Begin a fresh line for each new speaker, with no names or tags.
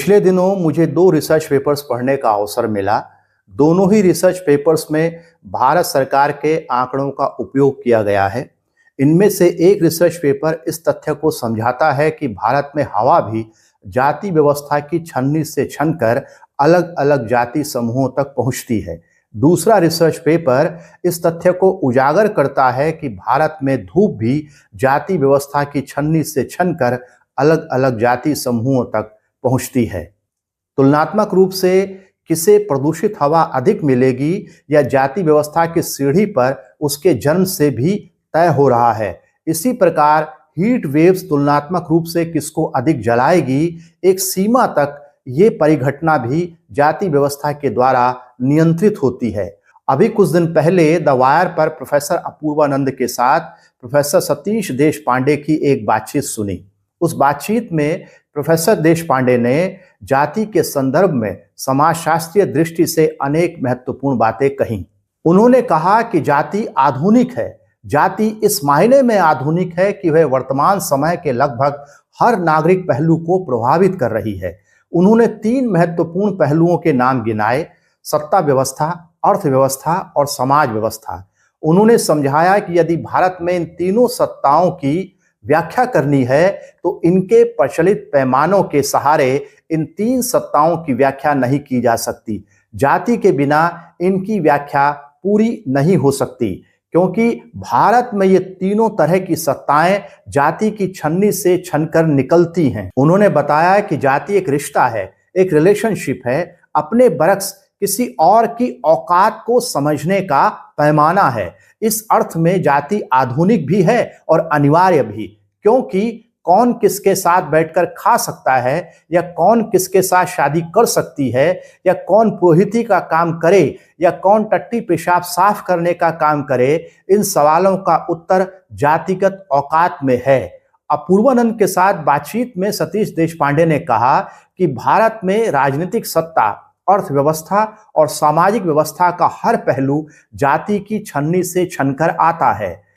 पिछले दिनों मुझे 2 रिसर्च पेपर्स पढ़ने का अवसर मिला। दोनों ही रिसर्च पेपर्स में भारत सरकार के आंकड़ों का उपयोग किया गया है। इनमें से एक रिसर्च पेपर इस तथ्य को समझाता है कि भारत में हवा भी जाति व्यवस्था की छन्नी से छनकर अलग अलग जाति समूहों तक पहुंचती है। दूसरा रिसर्च पेपर इस तथ्य को उजागर करता है कि भारत में धूप भी जाति व्यवस्था की छन्नी से छनकर अलग अलग जाति समूहों तक पहुंचती है। तुलनात्मक रूप से किसे प्रदूषित हवा अधिक मिलेगी या जाति व्यवस्था की सीढ़ी पर उसके जन्म से भी तय हो रहा है। इसी प्रकार हीट वेव्स तुलनात्मक रूप से किसको अधिक जलाएगी, एक सीमा तक ये परिघटना भी जाति व्यवस्था के द्वारा नियंत्रित होती है। अभी कुछ दिन पहले द वायर पर प्रोफेसर अपूर्वानंद के साथ प्रोफेसर सतीश देशपांडे की एक बातचीत सुनी। उस बातचीत में प्रोफेसर देशपांडे ने जाति के संदर्भ में समाजशास्त्रीय दृष्टि से अनेक महत्वपूर्ण बातें कहीं। उन्होंने कहा कि जाति आधुनिक है। जाति इस मायने में आधुनिक है कि वह वर्तमान समय के लगभग हर नागरिक पहलू को प्रभावित कर रही है। उन्होंने 3 महत्वपूर्ण पहलुओं के नाम गिनाए: सत्ता व्यवस्था, अर्थव्यवस्था और समाज व्यवस्था। उन्होंने समझाया कि यदि भारत में इन तीनों सत्ताओं की व्याख्या करनी है तो इनके प्रचलित पैमानों के सहारे इन 3 सत्ताओं की व्याख्या नहीं की जा सकती। जाति के बिना इनकी व्याख्या पूरी नहीं हो सकती, क्योंकि भारत में ये तीनों तरह की सत्ताएं जाति की छन्नी से छनकर निकलती हैं। उन्होंने बताया कि जाति एक रिश्ता है, एक रिलेशनशिप है, अपने बरक्स किसी और की औकात को समझने का पैमाना है। इस अर्थ में जाति आधुनिक भी है और अनिवार्य भी, क्योंकि कौन किसके साथ बैठकर खा सकता है या कौन किसके साथ शादी कर सकती है या कौन पुरोहिती का काम करे या कौन टट्टी पेशाब साफ करने का काम करे, इन सवालों का उत्तर जातिगत औकात में है। अपूर्वानंद के साथ बातचीत में सतीश देशपांडे ने कहा कि भारत में राजनीतिक सत्ता, अर्थव्यवस्था और सामाजिक व्यवस्था का हर पहलू जाति की छन्नी से छनकर आता है।